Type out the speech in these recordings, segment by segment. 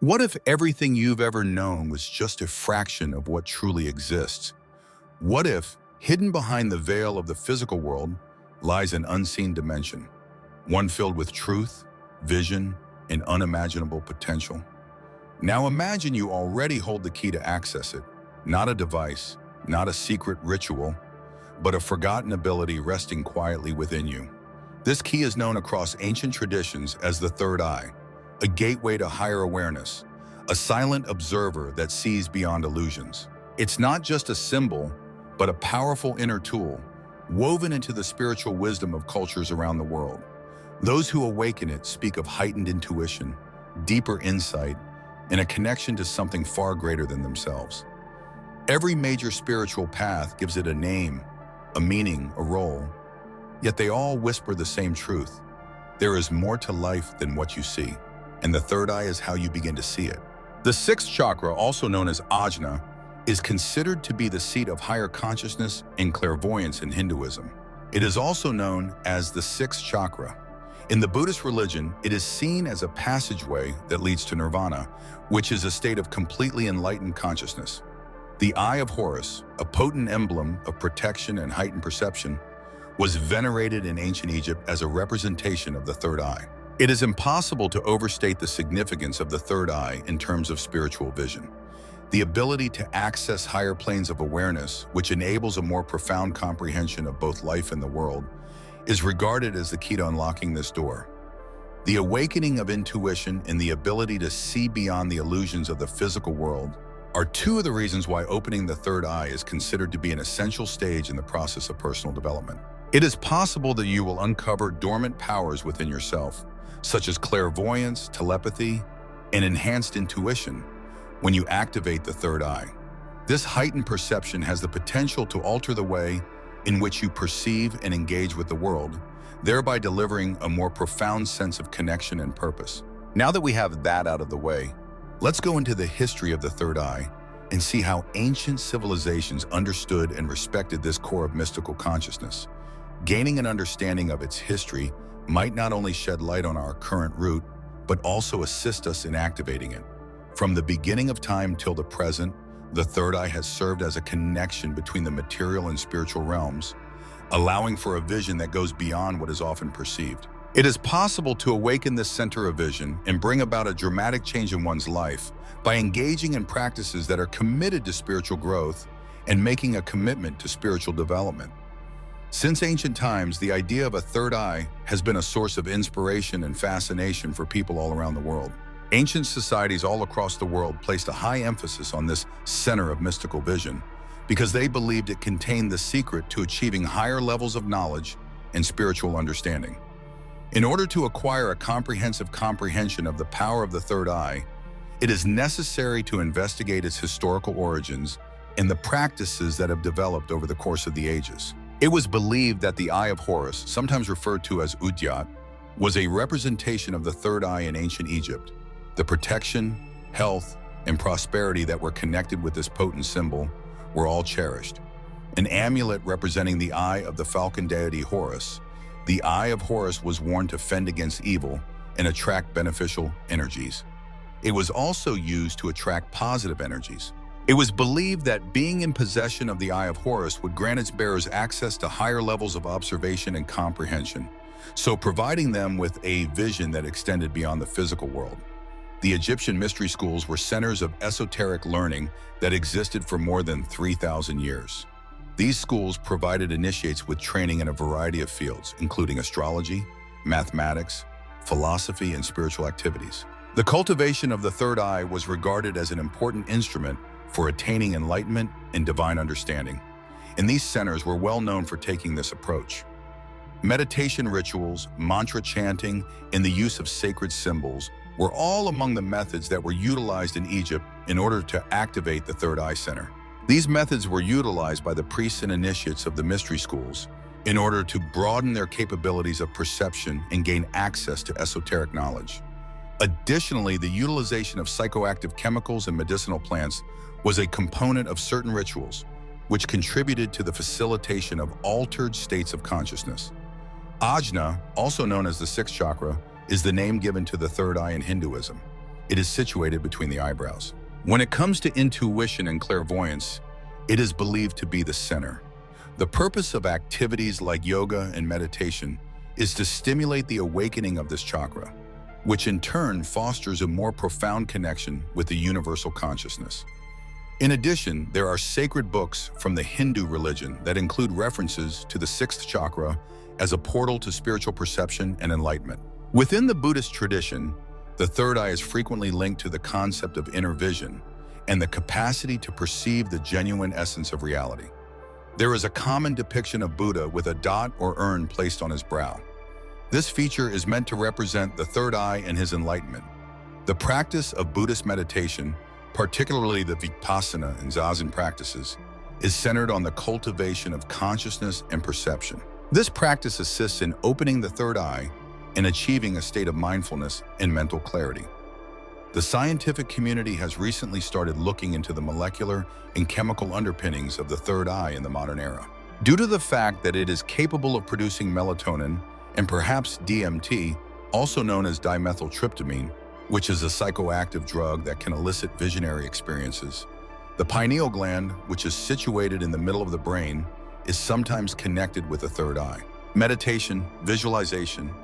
What if everything you've ever known was just a fraction of what truly exists? What if, hidden behind the veil of the physical world, lies an unseen dimension, one filled with truth, vision, and unimaginable potential? Now imagine you already hold the key to access it, not a device, not a secret ritual, but a forgotten ability resting quietly within you. This key is known across ancient traditions as the third eye, a gateway to higher awareness, a silent observer that sees beyond illusions. It's not just a symbol, but a powerful inner tool, woven into the spiritual wisdom of cultures around the world. Those who awaken it speak of heightened intuition, deeper insight, and a connection to something far greater than themselves. Every major spiritual path gives it a name, a meaning, a role, yet they all whisper the same truth. There is more to life than what you see, and the third eye is how you begin to see it. The sixth chakra, also known as ajna, is considered to be the seat of higher consciousness and clairvoyance in Hinduism. It is also known as the sixth chakra. In the Buddhist religion, it is seen as a passageway that leads to nirvana, which is a state of completely enlightened consciousness. The Eye of Horus, a potent emblem of protection and heightened perception, was venerated in ancient Egypt as a representation of the third eye. It is impossible to overstate the significance of the third eye in terms of spiritual vision. The ability to access higher planes of awareness, which enables a more profound comprehension of both life and the world, is regarded as the key to unlocking this door. The awakening of intuition and the ability to see beyond the illusions of the physical world are two of the reasons why opening the third eye is considered to be an essential stage in the process of personal development. It is possible that you will uncover dormant powers within yourself, such as clairvoyance, telepathy, and enhanced intuition, when you activate the third eye. This heightened perception has the potential to alter the way in which you perceive and engage with the world, thereby delivering a more profound sense of connection and purpose. Now that we have that out of the way, let's go into the history of the third eye and see how ancient civilizations understood and respected this core of mystical consciousness. Gaining an understanding of its history might not only shed light on our current route, but also assist us in activating it. From the beginning of time till the present, the third eye has served as a connection between the material and spiritual realms, allowing for a vision that goes beyond what is often perceived. It is possible to awaken this center of vision and bring about a dramatic change in one's life by engaging in practices that are committed to spiritual growth and making a commitment to spiritual development. Since ancient times, the idea of a third eye has been a source of inspiration and fascination for people all around the world. Ancient societies all across the world placed a high emphasis on this center of mystical vision because they believed it contained the secret to achieving higher levels of knowledge and spiritual understanding. In order to acquire a comprehensive comprehension of the power of the third eye, it is necessary to investigate its historical origins and the practices that have developed over the course of the ages. It was believed that the Eye of Horus, sometimes referred to as Udyat, was a representation of the third eye in ancient Egypt. The protection, health, and prosperity that were connected with this potent symbol were all cherished. An amulet representing the eye of the falcon deity Horus, the Eye of Horus was worn to fend against evil and attract beneficial energies. It was also used to attract positive energies. It was believed that being in possession of the Eye of Horus would grant its bearers access to higher levels of observation and comprehension, so providing them with a vision that extended beyond the physical world. The Egyptian mystery schools were centers of esoteric learning that existed for more than 3,000 years. These schools provided initiates with training in a variety of fields, including astrology, mathematics, philosophy, and spiritual activities. The cultivation of the third eye was regarded as an important instrument for attaining enlightenment and divine understanding, and these centers were well known for taking this approach. Meditation rituals, mantra chanting, and the use of sacred symbols were all among the methods that were utilized in Egypt in order to activate the third eye center. These methods were utilized by the priests and initiates of the mystery schools in order to broaden their capabilities of perception and gain access to esoteric knowledge. Additionally, the utilization of psychoactive chemicals and medicinal plants was a component of certain rituals, which contributed to the facilitation of altered states of consciousness. Ajna, also known as the sixth chakra, is the name given to the third eye in Hinduism. It is situated between the eyebrows. When it comes to intuition and clairvoyance, it is believed to be the center. The purpose of activities like yoga and meditation is to stimulate the awakening of this chakra, which in turn fosters a more profound connection with the universal consciousness. In addition, there are sacred books from the Hindu religion that include references to the sixth chakra as a portal to spiritual perception and enlightenment. Within the Buddhist tradition, the third eye is frequently linked to the concept of inner vision and the capacity to perceive the genuine essence of reality. There is a common depiction of Buddha with a dot or urn placed on his brow. This feature is meant to represent the third eye and his enlightenment. The practice of Buddhist meditation, particularly the Vipassana and Zazen practices, is centered on the cultivation of consciousness and perception. This practice assists in opening the third eye and achieving a state of mindfulness and mental clarity. The scientific community has recently started looking into the molecular and chemical underpinnings of the third eye in the modern era. Due to the fact that it is capable of producing melatonin and perhaps DMT, also known as dimethyltryptamine, which is a psychoactive drug that can elicit visionary experiences. The pineal gland, which is situated in the middle of the brain, is sometimes connected with the third eye. Meditation, visualization,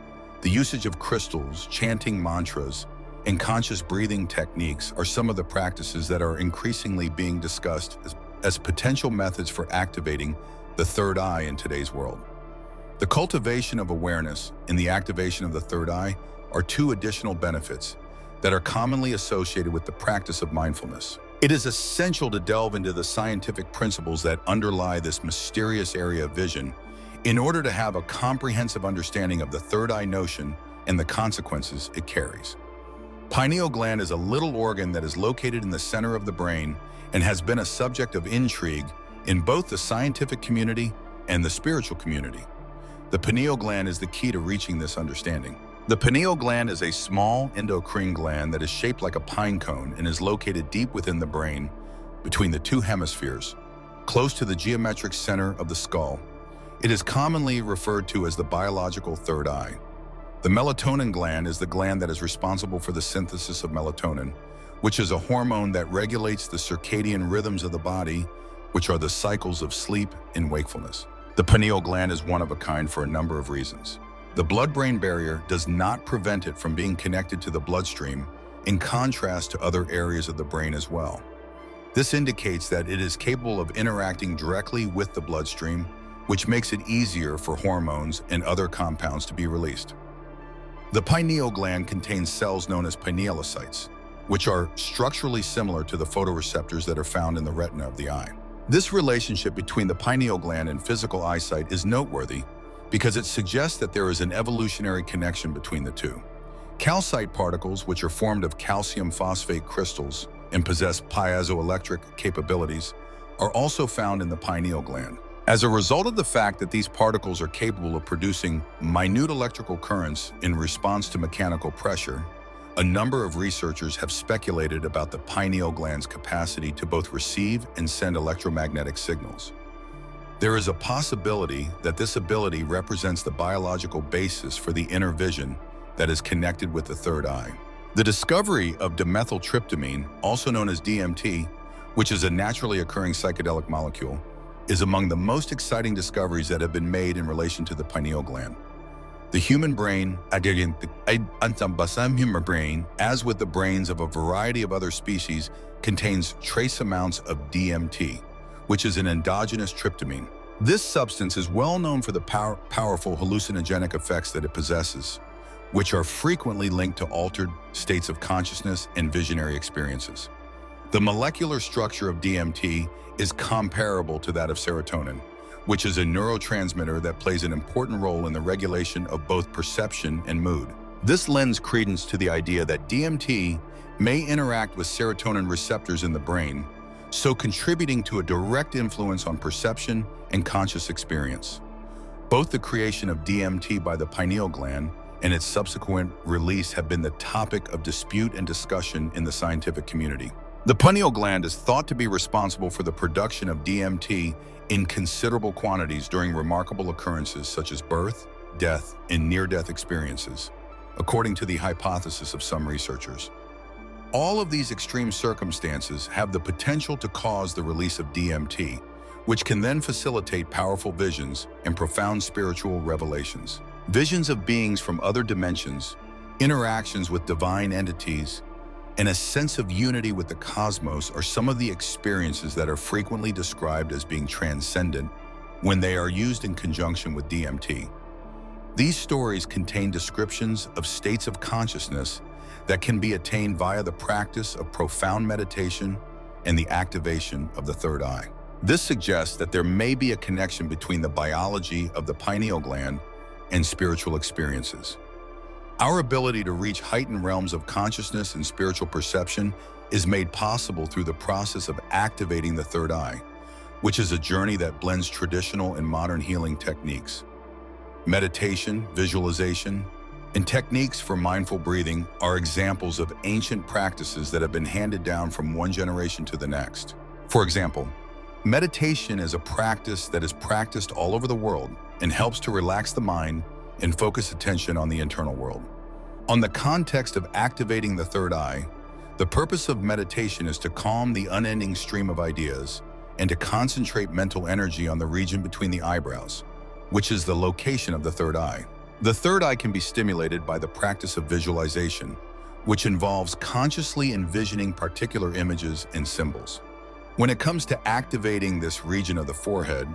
the usage of crystals, chanting mantras, and conscious breathing techniques are some of the practices that are increasingly being discussed as potential methods for activating the third eye in today's world. The cultivation of awareness and the activation of the third eye are two additional benefits that are commonly associated with the practice of mindfulness. It is essential to delve into the scientific principles that underlie this mysterious area of vision in order to have a comprehensive understanding of the third eye notion and the consequences it carries. Pineal gland is a little organ that is located in the center of the brain and has been a subject of intrigue in both the scientific community and the spiritual community. The pineal gland is the key to reaching this understanding. The pineal gland is a small endocrine gland that is shaped like a pine cone and is located deep within the brain, between the two hemispheres, close to the geometric center of the skull. It is commonly referred to as the biological third eye. The melatonin gland is the gland that is responsible for the synthesis of melatonin, which is a hormone that regulates the circadian rhythms of the body, which are the cycles of sleep and wakefulness. The pineal gland is one of a kind for a number of reasons. The blood-brain barrier does not prevent it from being connected to the bloodstream, in contrast to other areas of the brain as well. This indicates that it is capable of interacting directly with the bloodstream, which makes it easier for hormones and other compounds to be released. The pineal gland contains cells known as pinealocytes, which are structurally similar to the photoreceptors that are found in the retina of the eye. This relationship between the pineal gland and physical eyesight is noteworthy because it suggests that there is an evolutionary connection between the two. Calcite particles, which are formed of calcium phosphate crystals and possess piezoelectric capabilities, are also found in the pineal gland. As a result of the fact that these particles are capable of producing minute electrical currents in response to mechanical pressure, a number of researchers have speculated about the pineal gland's capacity to both receive and send electromagnetic signals. There is a possibility that this ability represents the biological basis for the inner vision that is connected with the third eye. The discovery of dimethyltryptamine, also known as DMT, which is a naturally occurring psychedelic molecule, is among the most exciting discoveries that have been made in relation to the pineal gland. The human brain, as with the brains of a variety of other species, contains trace amounts of DMT, which is an endogenous tryptamine. This substance is well known for the powerful hallucinogenic effects that it possesses, which are frequently linked to altered states of consciousness and visionary experiences. The molecular structure of DMT is comparable to that of serotonin, which is a neurotransmitter that plays an important role in the regulation of both perception and mood. This lends credence to the idea that DMT may interact with serotonin receptors in the brain, so contributing to a direct influence on perception and conscious experience. Both the creation of DMT by the pineal gland and its subsequent release have been the topic of dispute and discussion in the scientific community. The pineal gland is thought to be responsible for the production of DMT in considerable quantities during remarkable occurrences such as birth, death, and near-death experiences, according to the hypothesis of some researchers. All of these extreme circumstances have the potential to cause the release of DMT, which can then facilitate powerful visions and profound spiritual revelations. Visions of beings from other dimensions, interactions with divine entities, and a sense of unity with the cosmos are some of the experiences that are frequently described as being transcendent when they are used in conjunction with DMT. These stories contain descriptions of states of consciousness that can be attained via the practice of profound meditation and the activation of the third eye. This suggests that there may be a connection between the biology of the pineal gland and spiritual experiences. Our ability to reach heightened realms of consciousness and spiritual perception is made possible through the process of activating the third eye, which is a journey that blends traditional and modern healing techniques. Meditation, visualization, and techniques for mindful breathing are examples of ancient practices that have been handed down from one generation to the next. For example, meditation is a practice that is practiced all over the world and helps to relax the mind and focus attention on the internal world. On the context of activating the third eye, the purpose of meditation is to calm the unending stream of ideas and to concentrate mental energy on the region between the eyebrows, which is the location of the third eye. The third eye can be stimulated by the practice of visualization, which involves consciously envisioning particular images and symbols. When it comes to activating this region of the forehead,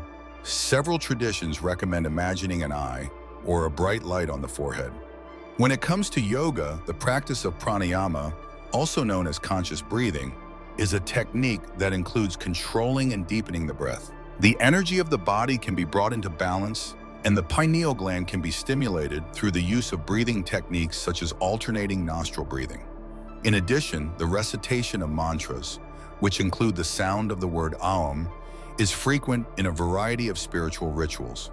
several traditions recommend imagining an eye or a bright light on the forehead. When it comes to yoga, the practice of pranayama, also known as conscious breathing, is a technique that includes controlling and deepening the breath. The energy of the body can be brought into balance, and the pineal gland can be stimulated through the use of breathing techniques such as alternating nostril breathing. In addition, the recitation of mantras, which include the sound of the word Aum, is frequent in a variety of spiritual rituals.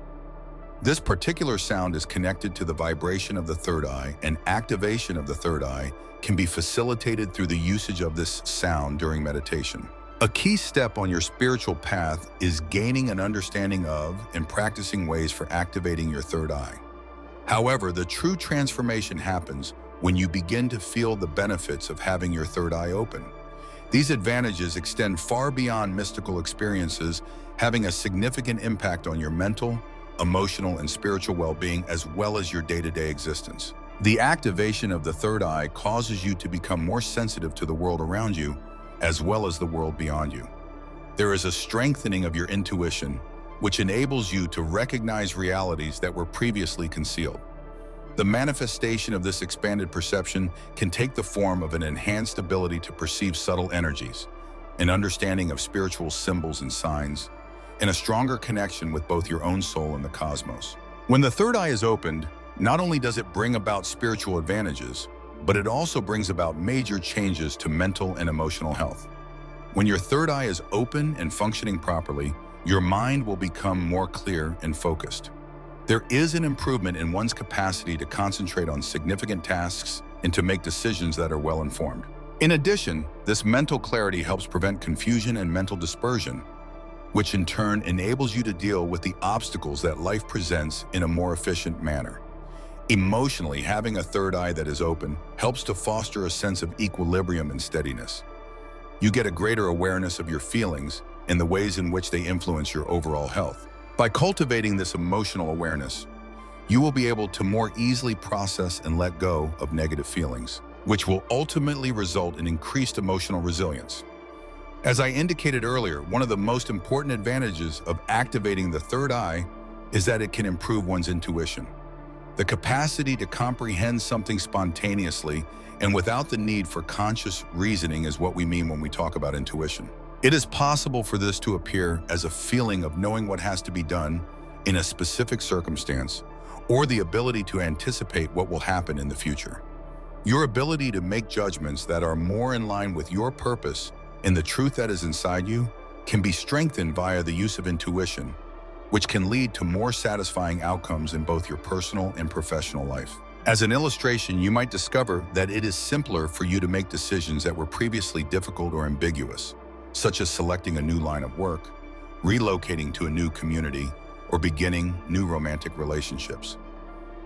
This particular sound is connected to the vibration of the third eye, and activation of the third eye can be facilitated through the usage of this sound during meditation. A key step on your spiritual path is gaining an understanding of and practicing ways for activating your third eye. However, the true transformation happens when you begin to feel the benefits of having your third eye open. These advantages extend far beyond mystical experiences, having a significant impact on your mental, emotional, and spiritual well-being, as well as your day-to-day existence. The activation of the third eye causes you to become more sensitive to the world around you, as well as the world beyond you. There is a strengthening of your intuition, which enables you to recognize realities that were previously concealed. The manifestation of this expanded perception can take the form of an enhanced ability to perceive subtle energies, an understanding of spiritual symbols and signs, and a stronger connection with both your own soul and the cosmos. When the third eye is opened, not only does it bring about spiritual advantages, but it also brings about major changes to mental and emotional health. When your third eye is open and functioning properly, your mind will become more clear and focused. There is an improvement in one's capacity to concentrate on significant tasks and to make decisions that are well-informed. In addition, this mental clarity helps prevent confusion and mental dispersion, which in turn enables you to deal with the obstacles that life presents in a more efficient manner. Emotionally, having a third eye that is open helps to foster a sense of equilibrium and steadiness. You get a greater awareness of your feelings and the ways in which they influence your overall health. By cultivating this emotional awareness, you will be able to more easily process and let go of negative feelings, which will ultimately result in increased emotional resilience. As I indicated earlier, one of the most important advantages of activating the third eye is that it can improve one's intuition. The capacity to comprehend something spontaneously and without the need for conscious reasoning is what we mean when we talk about intuition. It is possible for this to appear as a feeling of knowing what has to be done in a specific circumstance, or the ability to anticipate what will happen in the future. Your ability to make judgments that are more in line with your purpose and the truth that is inside you can be strengthened via the use of intuition, which can lead to more satisfying outcomes in both your personal and professional life. As an illustration, you might discover that it is simpler for you to make decisions that were previously difficult or ambiguous, such as selecting a new line of work, relocating to a new community, or beginning new romantic relationships.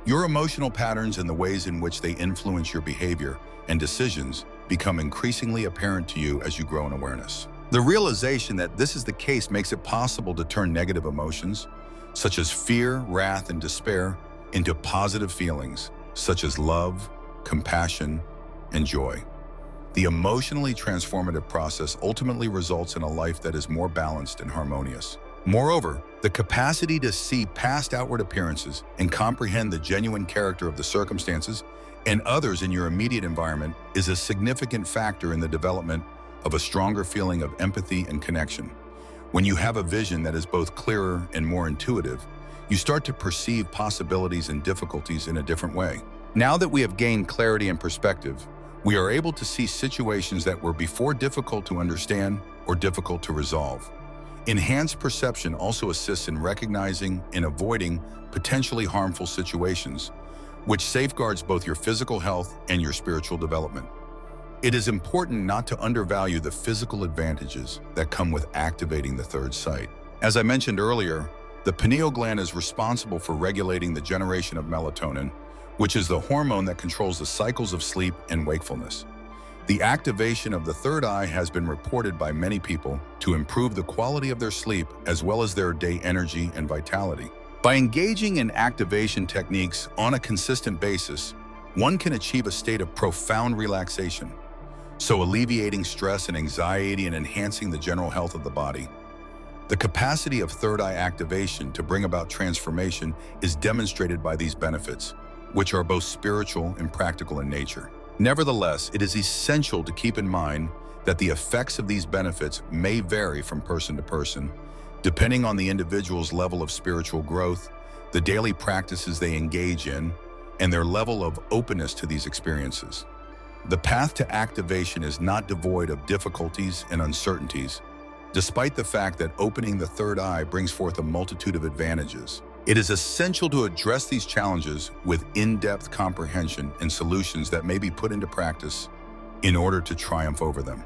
Your emotional patterns and the ways in which they influence your behavior and decisions become increasingly apparent to you as you grow in awareness. The realization that this is the case makes it possible to turn negative emotions, such as fear, wrath, and despair, into positive feelings, such as love, compassion, and joy. The emotionally transformative process ultimately results in a life that is more balanced and harmonious. Moreover, the capacity to see past outward appearances and comprehend the genuine character of the circumstances and others in your immediate environment is a significant factor in the development of a stronger feeling of empathy and connection. When you have a vision that is both clearer and more intuitive, you start to perceive possibilities and difficulties in a different way. Now that we have gained clarity and perspective, we are able to see situations that were before difficult to understand or difficult to resolve. Enhanced perception also assists in recognizing and avoiding potentially harmful situations, which safeguards both your physical health and your spiritual development. It is important not to undervalue the physical advantages that come with activating the third sight. As I mentioned earlier, the pineal gland is responsible for regulating the generation of melatonin, which is the hormone that controls the cycles of sleep and wakefulness. The activation of the third eye has been reported by many people to improve the quality of their sleep as well as their day energy and vitality. By engaging in activation techniques on a consistent basis, one can achieve a state of profound relaxation, so alleviating stress and anxiety and enhancing the general health of the body. The capacity of third eye activation to bring about transformation is demonstrated by these benefits, which are both spiritual and practical in nature. Nevertheless, it is essential to keep in mind that the effects of these benefits may vary from person to person, depending on the individual's level of spiritual growth, the daily practices they engage in, and their level of openness to these experiences. The path to activation is not devoid of difficulties and uncertainties, despite the fact that opening the third eye brings forth a multitude of advantages. It is essential to address these challenges with in-depth comprehension and solutions that may be put into practice in order to triumph over them.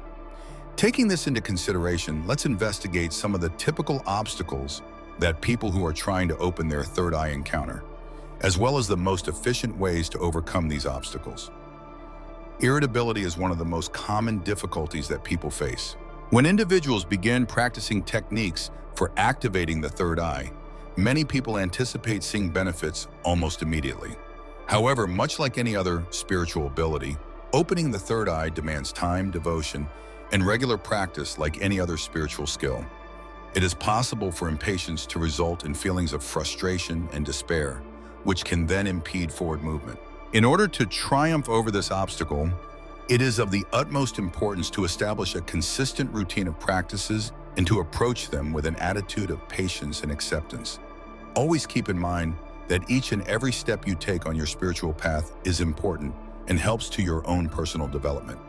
Taking this into consideration, let's investigate some of the typical obstacles that people who are trying to open their third eye encounter, as well as the most efficient ways to overcome these obstacles. Irritability is one of the most common difficulties that people face. When individuals begin practicing techniques for activating the third eye, many people anticipate seeing benefits almost immediately. However, much like any other spiritual ability, opening the third eye demands time, devotion, and regular practice like any other spiritual skill. It is possible for impatience to result in feelings of frustration and despair, which can then impede forward movement. In order to triumph over this obstacle, it is of the utmost importance to establish a consistent routine of practices and to approach them with an attitude of patience and acceptance. Always keep in mind that each and every step you take on your spiritual path is important and helps to your own personal development.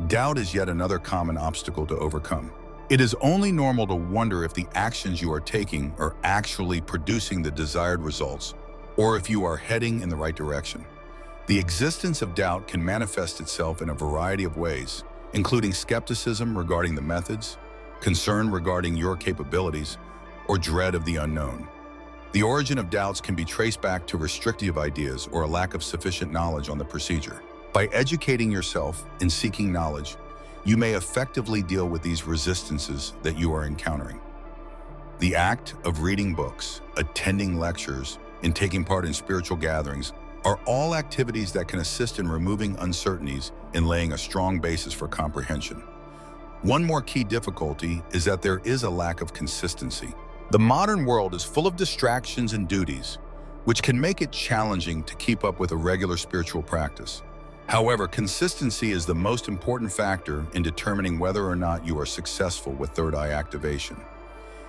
Doubt is yet another common obstacle to overcome. It is only normal to wonder if the actions you are taking are actually producing the desired results or if you are heading in the right direction. The existence of doubt can manifest itself in a variety of ways, including skepticism regarding the methods, concern regarding your capabilities, or dread of the unknown. The origin of doubts can be traced back to restrictive ideas or a lack of sufficient knowledge on the procedure. By educating yourself and seeking knowledge, you may effectively deal with these resistances that you are encountering. The act of reading books, attending lectures, and taking part in spiritual gatherings are all activities that can assist in removing uncertainties and laying a strong basis for comprehension. One more key difficulty is that there is a lack of consistency. The modern world is full of distractions and duties, which can make it challenging to keep up with a regular spiritual practice. However, consistency is the most important factor in determining whether or not you are successful with third eye activation.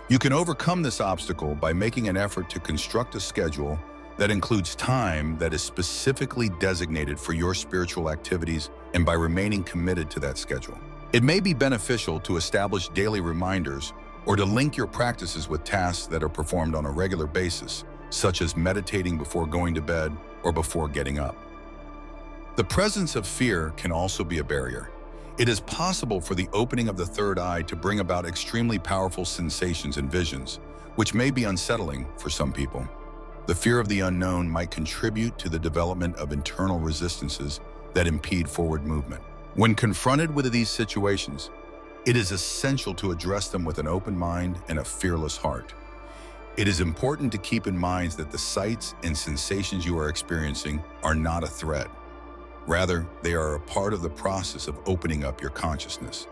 You can overcome this obstacle by making an effort to construct a schedule that includes time that is specifically designated for your spiritual activities and by remaining committed to that schedule. It may be beneficial to establish daily reminders or to link your practices with tasks that are performed on a regular basis, such as meditating before going to bed or before getting up. The presence of fear can also be a barrier. It is possible for the opening of the third eye to bring about extremely powerful sensations and visions, which may be unsettling for some people. The fear of the unknown might contribute to the development of internal resistances that impede forward movement. When confronted with these situations, it is essential to address them with an open mind and a fearless heart. It is important to keep in mind that the sights and sensations you are experiencing are not a threat. Rather, they are a part of the process of opening up your consciousness.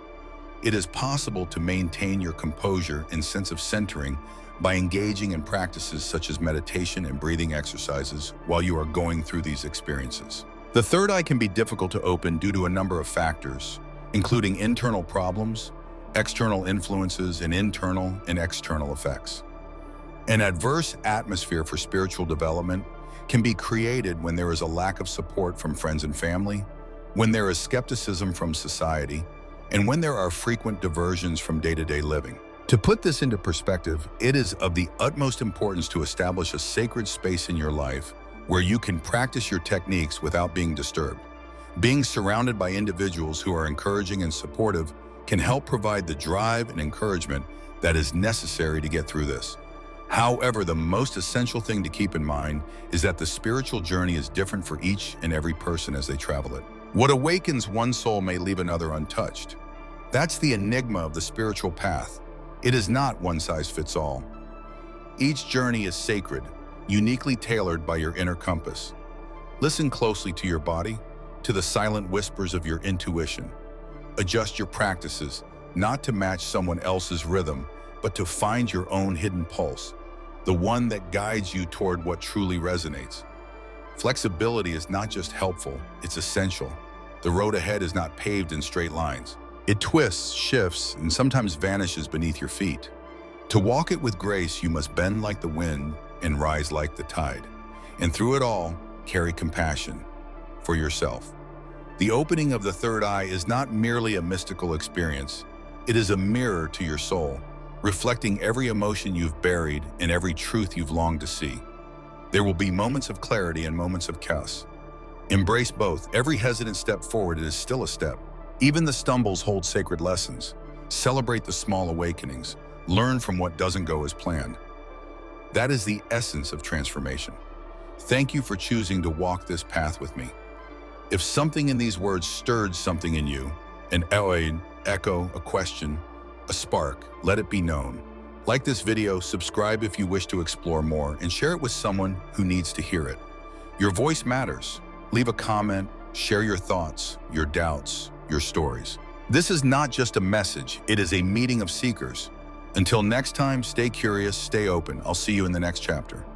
It is possible to maintain your composure and sense of centering by engaging in practices such as meditation and breathing exercises while you are going through these experiences. The third eye can be difficult to open due to a number of factors, including internal problems, external influences, and internal and external effects. An adverse atmosphere for spiritual development can be created when there is a lack of support from friends and family, when there is skepticism from society, and when there are frequent diversions from day-to-day living. To put this into perspective, it is of the utmost importance to establish a sacred space in your life where you can practice your techniques without being disturbed. Being surrounded by individuals who are encouraging and supportive can help provide the drive and encouragement that is necessary to get through this. However, the most essential thing to keep in mind is that the spiritual journey is different for each and every person as they travel it. What awakens one soul may leave another untouched. That's the enigma of the spiritual path. It is not one size fits all. Each journey is sacred, uniquely tailored by your inner compass. Listen closely to your body, to the silent whispers of your intuition. Adjust your practices, not to match someone else's rhythm, but to find your own hidden pulse, the one that guides you toward what truly resonates. Flexibility is not just helpful, it's essential. The road ahead is not paved in straight lines. It twists, shifts, and sometimes vanishes beneath your feet. To walk it with grace, you must bend like the wind and rise like the tide. And through it all, carry compassion for yourself. The opening of the third eye is not merely a mystical experience. It is a mirror to your soul, reflecting every emotion you've buried and every truth you've longed to see. There will be moments of clarity and moments of chaos. Embrace both. Every hesitant step forward is still a step. Even the stumbles hold sacred lessons. Celebrate the small awakenings. Learn from what doesn't go as planned. That is the essence of transformation. Thank you for choosing to walk this path with me. If something in these words stirred something in you, an echo, a question, a spark, let it be known. Like this video, subscribe if you wish to explore more, and share it with someone who needs to hear it. Your voice matters. Leave a comment, share your thoughts, your doubts, your stories. This is not just a message, it is a meeting of seekers. Until next time, stay curious, stay open. I'll see you in the next chapter.